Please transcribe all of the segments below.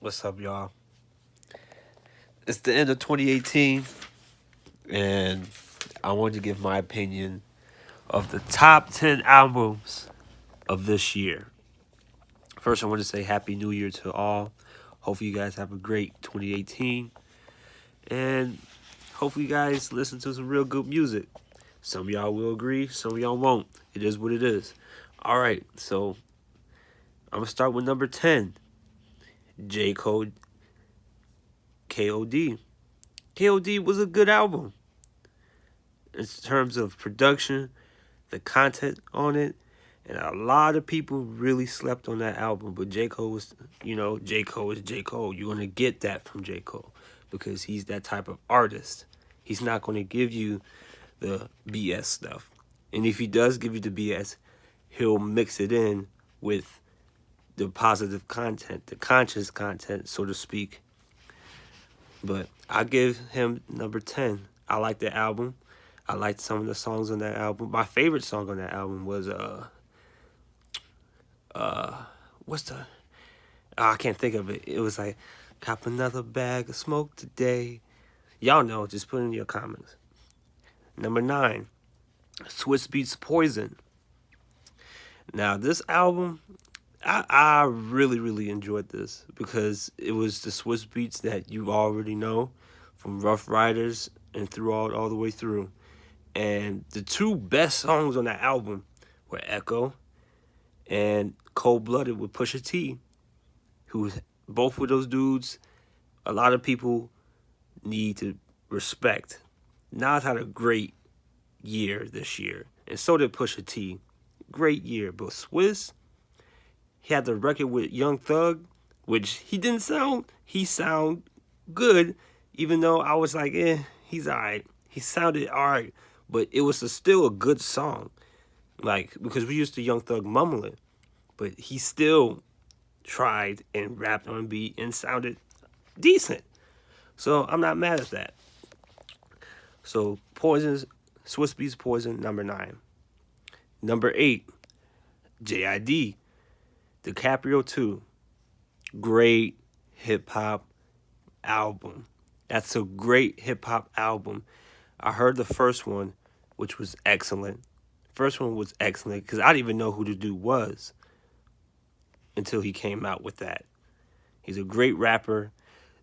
What's up, y'all? It's the end of 2018, and I wanted to give my opinion of the top 10 albums of this year. First, I want to say Happy New Year to all. Hopefully, you guys have a great 2018, and hopefully, you guys listen to some real good music. Some of y'all will agree, some of y'all won't. It is what it is. All right, so I'm going to start with number 10, J. Cole, KOD. KOD was a good album in terms of production, the content on it, and a lot of people really slept on that album. But J. Cole was, J. Cole is J. Cole. You're gonna get that from J. Cole because he's that type of artist. He's not gonna give you the BS stuff. And if he does give you the BS, he'll mix it in with the positive content, the conscious content, so to speak. But I give him number 10. I like the album. I liked some of the songs on that album. My favorite song on that album was what's the I can't think of it. It was like cop another bag of smoke today. Y'all know, just put it in your comments. Number 9, Swiss Beats Poison. Now this album, I really, really enjoyed this because it was the Swiss Beats that you already know from Rough Riders and throughout all the way through. And the two best songs on that album were Echo and Cold Blooded with Pusha T, who both of those dudes, a lot of people need to respect. Nas had a great year this year, and so did Pusha T. Great year, but Swiss, he had the record with Young Thug, which he sound good, even though I was like, he's alright. He sounded alright, but it was still a good song. Like, because we used to Young Thug mumbling, but he still tried and rapped on beat and sounded decent. So I'm not mad at that. So Poison's Swiss Beats Poison, number 9. Number 8, JID, DiCaprio 2. Great hip hop album. That's a great hip hop album. I heard the first one, which was excellent. First one was excellent because I didn't even know who the dude was until he came out with that. He's a great rapper.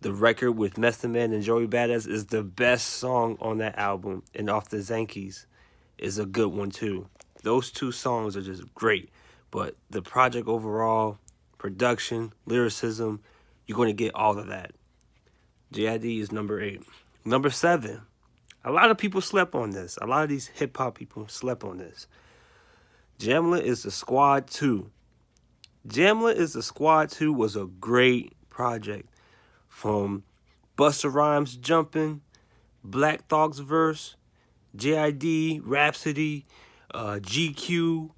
The record with Method Man and Joey Badass is the best song on that album. And Off the Zankies is a good one too. Those two songs are just great. But the project overall, production, lyricism, you're going to get all of that. JID is number 8. Number 7. A lot of people slept on this. A lot of these hip hop people slept on this. Jamla is the Squad 2. Jamla is the Squad 2 was a great project. From Busta Rhymes jumping, Black Thoughts verse, JID, Rhapsody, GQ,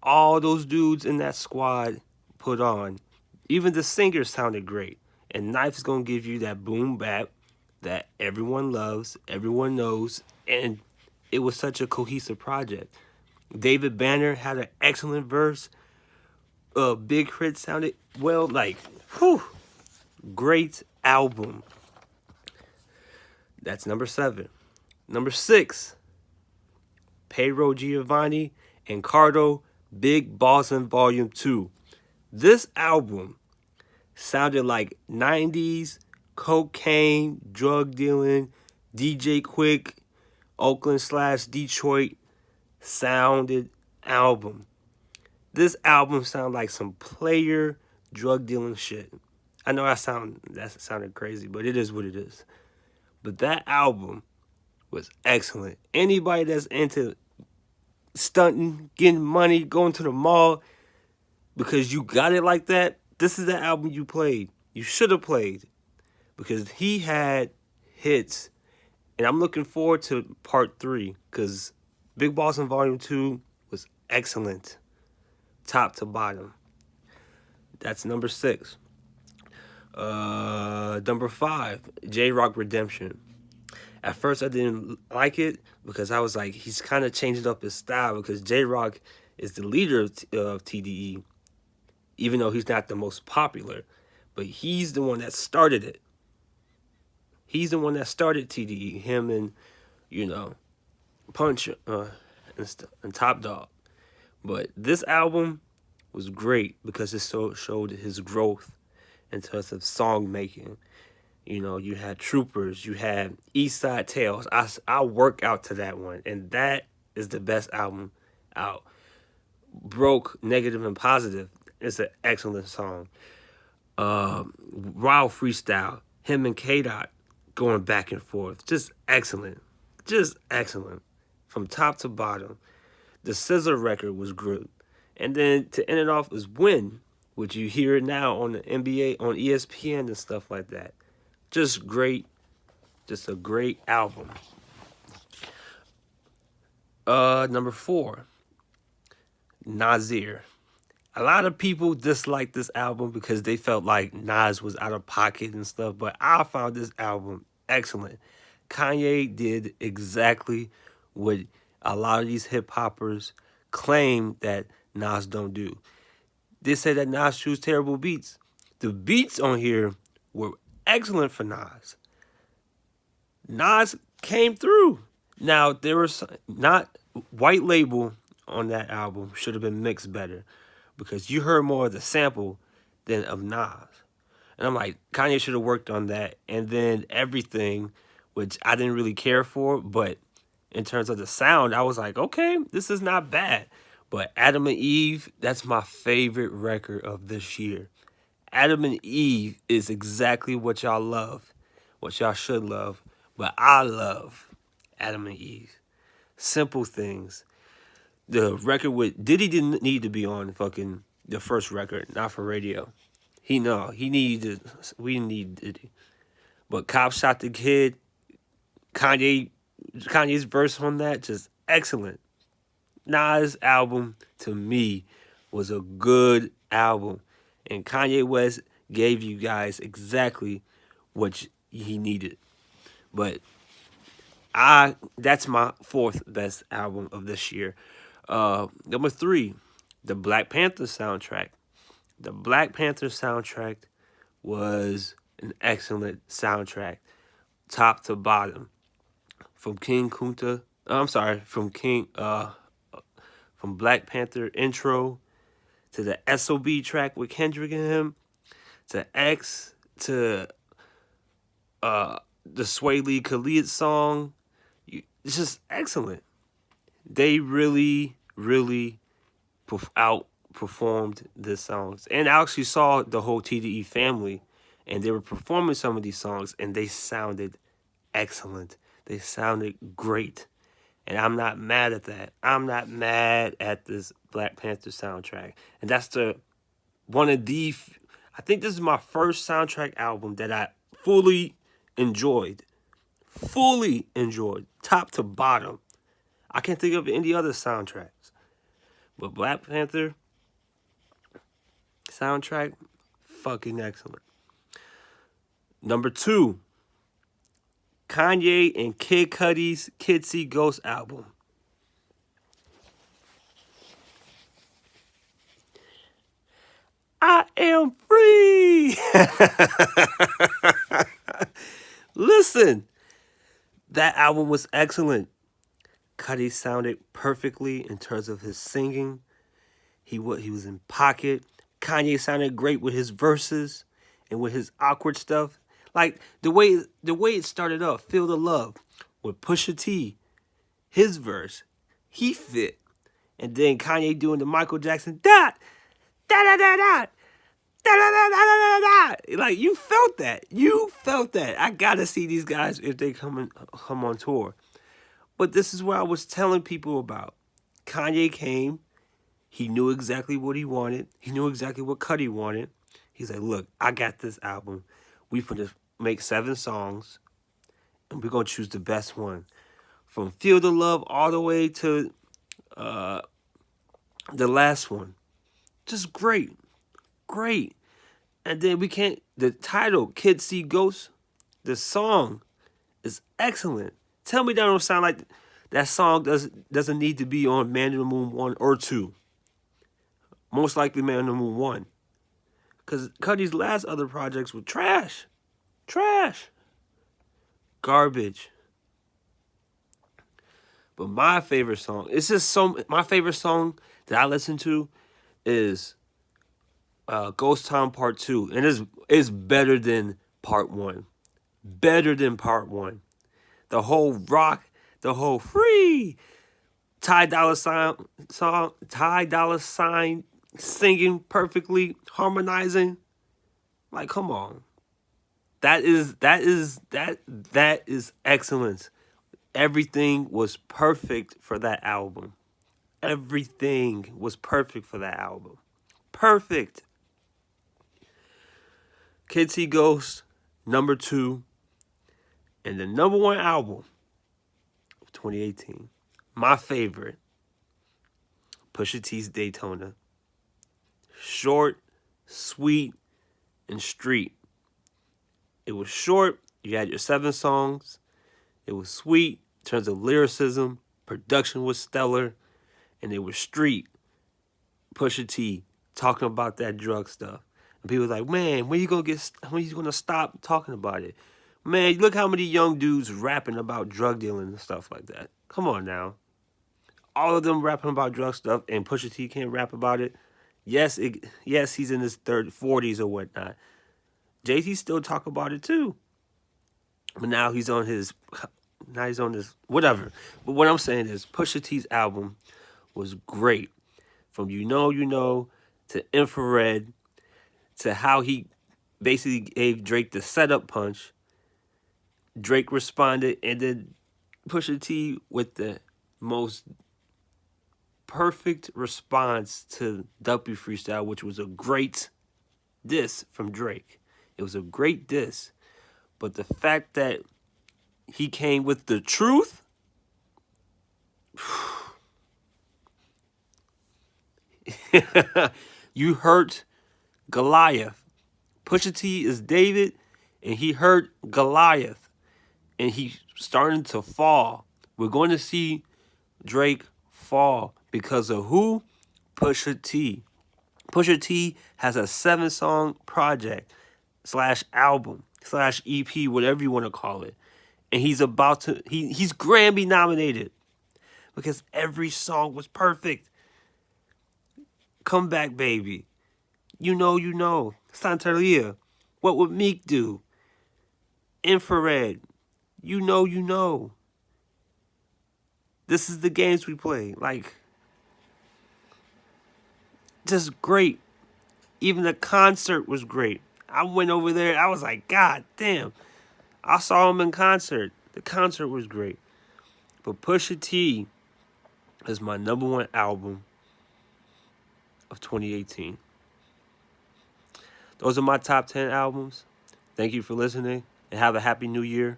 all those dudes in that squad put on. Even the singer sounded great. And Knife's gonna give you that boom bap that everyone loves, everyone knows, and it was such a cohesive project. David Banner had an excellent verse. Big Crit sounded well, like, whew, great album. That's number 7. Number 6, Pedro Giovanni and Cardo, Big Bossin Volume 2. This album sounded like 90s cocaine, drug dealing, DJ Quick, Oakland/Detroit sounded album. This album sounded like some player drug dealing shit. I know that sounded crazy, but it is what it is. But that album was excellent. Anybody that's into stunting, getting money, going to the mall because you got it like that, this is the album you played. You should have played because he had hits. And I'm looking forward to part 3 because Big Boss in Volume 2 was excellent. Top to bottom. That's number 6. Number 5, J-Rock Redemption. At first, I didn't like it because I was like, he's kind of changing up his style because J-Rock is the leader of TDE, even though he's not the most popular. but he's the one that started it. He's the one that started TDE. Him and, you know, Punch and Top Dog. But this album was great because it showed his growth in terms of song making. You know, you had Troopers, you had East Side Tales. I work out to that one, and that is the best album out. Broke, Negative, and Positive. It's an excellent song. Wild Freestyle, him and K-Dot going back and forth. Just excellent. Just excellent. From top to bottom. The SZA record was good. And then to end it off is Win, which you hear now on the NBA, on ESPN and stuff like that. Just great. Just a great album. Number 4, Nasir. A lot of people disliked this album because they felt like Nas was out of pocket and stuff, but I found this album excellent. Kanye did exactly what a lot of these hip-hoppers claim that Nas don't do. They said that Nas choose terrible beats. The beats on here were excellent for Nas. Nas came through. Now, there was not White Label on that album should have been mixed better because you heard more of the sample than of Nas. And I'm like, Kanye should have worked on that. And then Everything, which I didn't really care for, but in terms of the sound, I was like, okay, this is not bad. But Adam and Eve, that's my favorite record of this year. Adam and Eve is exactly what y'all love, what y'all should love. But I love Adam and Eve. Simple Things. The record with Diddy didn't need to be on fucking the first record, not for radio. We need Diddy. But Cop Shot the Kid, Kanye's verse on that, just excellent. Nas' album, to me, was a good album. And Kanye West gave you guys exactly what he needed. But that's my 4th best album of this year. Number 3, the Black Panther soundtrack. The Black Panther soundtrack was an excellent soundtrack, top to bottom. From Black Panther intro to the SOB track with Kendrick and him, to X, to the Sway Lee Khalid song. It's just excellent. They really, really outperformed the songs. And I actually saw the whole TDE family, and they were performing some of these songs, and they sounded excellent. They sounded great. And I'm not mad at that. I'm not mad at this Black Panther soundtrack. And that's I think this is my first soundtrack album that I fully enjoyed. Top to bottom. I can't think of any other soundtracks. But Black Panther soundtrack, fucking excellent. Number 2, Kanye and Kid Cudi's Kids See Ghosts album. I am free. Listen, that album was excellent. Cudi sounded perfectly in terms of his singing. He was in pocket. Kanye sounded great with his verses and with his awkward stuff. Like the way it started off, Feel the Love with Pusha T, his verse, he fit. And then Kanye doing the Michael Jackson da da da da da da da da da da. Like you felt that. I gotta see these guys if they come on tour. But this is what I was telling people about. Kanye came. He knew exactly what he wanted. He knew exactly what Cudi wanted. He's like, look, I got this album. We finna make 7 songs, and we're gonna choose the best one. From Feel the Love all the way to the last one. Just great. And then the title, Kids See Ghosts, the song is excellent. Tell me that don't sound like that song doesn't need to be on Man on the Moon 1 or 2. Most likely Man on the Moon 1. Because Cudi's last other projects were trash. Trash. Garbage. But my favorite song, it's just my favorite song that I listen to is Ghost Town Part 2. And it's better than Part 1. Better than Part 1. The whole rock, the whole free Ty Dolla Sign song, Ty Dolla Sign singing perfectly, harmonizing. Like, come on. That is excellence. Everything was perfect for that album. Everything was perfect for that album. Perfect. Kids See Ghosts, number 2, and the number 1 album of 2018. My favorite, Pusha T's Daytona. Short, sweet, and street. It was short. You had your 7 songs. It was sweet in terms of lyricism. Production was stellar. And it was street. Pusha T talking about that drug stuff. And people were like, man, when you gonna stop talking about it? Man, look how many young dudes rapping about drug dealing and stuff like that. Come on now. All of them rapping about drug stuff, and Pusha T can't rap about it. Yes, he's in his 40s or whatnot. Jay-Z still talk about it too. But now he's on his whatever. But what I'm saying is Pusha T's album was great. From You Know to Infrared to how he basically gave Drake the setup punch. Drake responded, and then Pusha T with the most perfect response to Duppy Freestyle, which was a great diss from Drake. It was a great diss. But the fact that he came with the truth, you hurt Goliath. Pusha T is David, and he hurt Goliath. And he's starting to fall. We're going to see Drake fall because of who? Pusha T. Pusha T has a 7-song project / album / EP, whatever you want to call it. And he's about to, he's Grammy nominated because every song was perfect. Come Back Baby. You know. Santeria. What Would Meek Do? Infrared. You know. This Is the Games We Play. Like, just great. Even the concert was great. I went over there. I was like, God damn. I saw him in concert. The concert was great. But Pusha T is my number 1 album of 2018. Those are my top 10 albums. Thank you for listening, and have a happy new year.